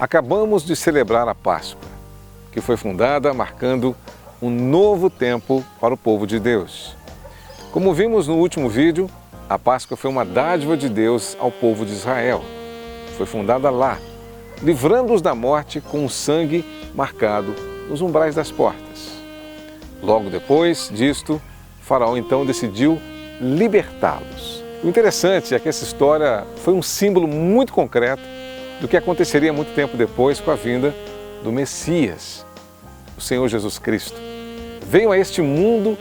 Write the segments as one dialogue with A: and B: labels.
A: Acabamos de celebrar a Páscoa, que foi fundada marcando um novo tempo para o povo de Deus. Como vimos no último vídeo, a Páscoa foi uma dádiva de Deus ao povo de Israel. Foi fundada lá, livrando-os da morte com o sangue marcado nos umbrais das portas. Logo depois disto, Faraó então decidiu libertá-los. O interessante é que essa história foi um símbolo muito concreto do que aconteceria muito tempo depois com a vinda do Messias, o Senhor Jesus Cristo. Veio a este mundo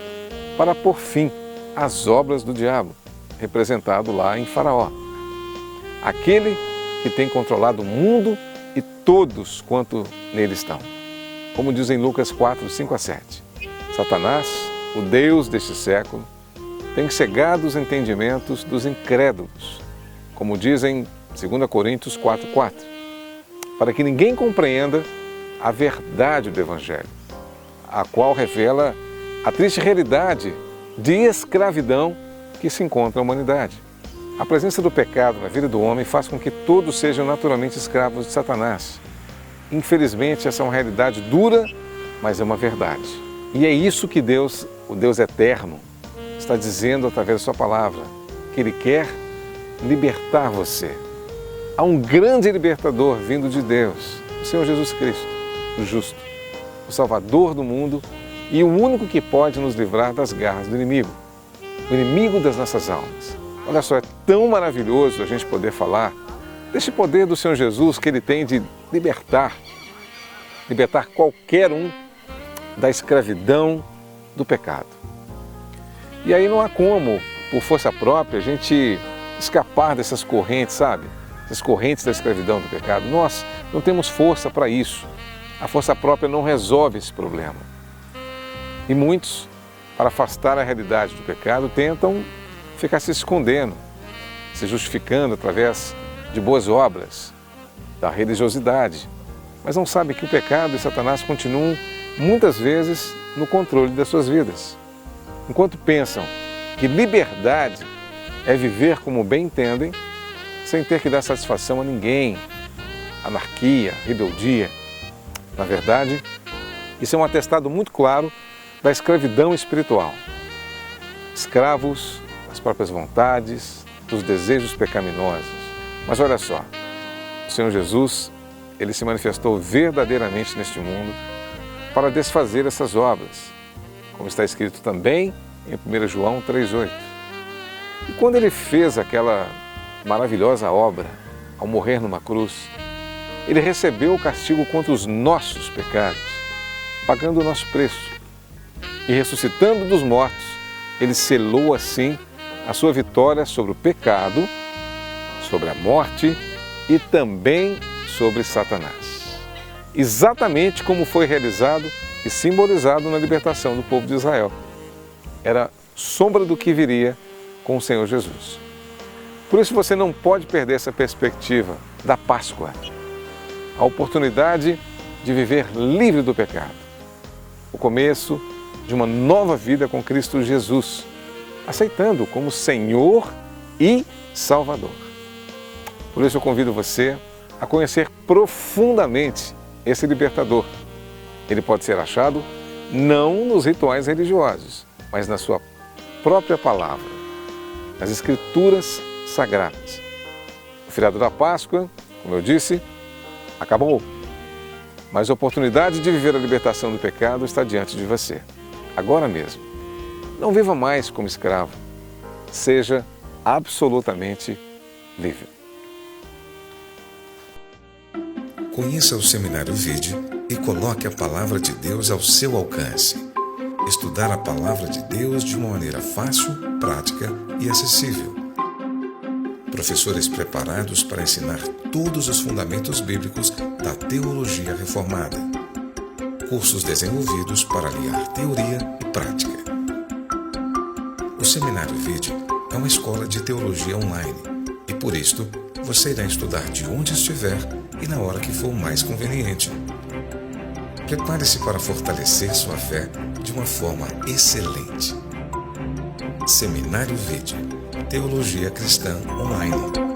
A: para pôr fim às obras do diabo, representado lá em Faraó. Aquele que tem controlado o mundo e todos quanto nele estão. Como diz em Lucas 4, 5 a 7. Satanás, o Deus deste século, tem cegado os entendimentos dos incrédulos, como diz em 2 Coríntios 4,4, para que ninguém compreenda a verdade do Evangelho, a qual revela a triste realidade de escravidão que se encontra a humanidade. A presença do pecado na vida do homem faz com que todos sejam naturalmente escravos de Satanás. Infelizmente, essa é uma realidade dura, mas é uma verdade. E é isso que Deus, o Deus eterno, está dizendo através da sua palavra, que Ele quer libertar você. Há um grande libertador vindo de Deus, o Senhor Jesus Cristo, o justo, o Salvador do mundo e o único que pode nos livrar das garras do inimigo, o inimigo das nossas almas. Olha só, é tão maravilhoso a gente poder falar deste poder do Senhor Jesus que Ele tem de libertar qualquer um da escravidão do pecado. E aí não há como, por força própria, a gente escapar dessas correntes, sabe? Essas correntes da escravidão do pecado. Nós não temos força para isso. A força própria não resolve esse problema. E muitos, para afastar a realidade do pecado, tentam ficar se escondendo, se justificando através de boas obras, da religiosidade. Mas não sabem que o pecado e Satanás continuam, muitas vezes, no controle das suas vidas. Enquanto pensam que liberdade é viver como bem entendem, sem ter que dar satisfação a ninguém, anarquia, rebeldia. Na verdade, isso é um atestado muito claro da escravidão espiritual. Escravos das próprias vontades, dos desejos pecaminosos. Mas olha só, o Senhor Jesus, Ele se manifestou verdadeiramente neste mundo para desfazer essas obras, como está escrito também em 1 João 3,8. E quando Ele fez aquela maravilhosa obra, ao morrer numa cruz, Ele recebeu o castigo contra os nossos pecados, pagando o nosso preço. E ressuscitando dos mortos, Ele selou assim a sua vitória sobre o pecado, sobre a morte e também sobre Satanás. Exatamente como foi realizado e simbolizado na libertação do povo de Israel. Era sombra do que viria com o Senhor Jesus. Por isso você não pode perder essa perspectiva da Páscoa, a oportunidade de viver livre do pecado, o começo de uma nova vida com Cristo Jesus, aceitando-o como Senhor e Salvador. Por isso eu convido você a conhecer profundamente esse libertador. Ele pode ser achado não nos rituais religiosos, mas na sua própria palavra, nas Escrituras Sagradas. O feriado da Páscoa, como eu disse, acabou. Mas a oportunidade de viver a libertação do pecado está diante de você, agora mesmo. Não viva mais como escravo. Seja absolutamente livre.
B: Conheça o Seminário Vídeo e coloque a Palavra de Deus ao seu alcance. Estudar a Palavra de Deus de uma maneira fácil, prática e acessível. Professores preparados para ensinar todos os fundamentos bíblicos da teologia reformada. Cursos desenvolvidos para aliar teoria e prática. O Seminário Vídeo é uma escola de teologia online e, por isto, você irá estudar de onde estiver e na hora que for mais conveniente. Prepare-se para fortalecer sua fé de uma forma excelente. Seminário Vídeo, Teologia Cristã Online.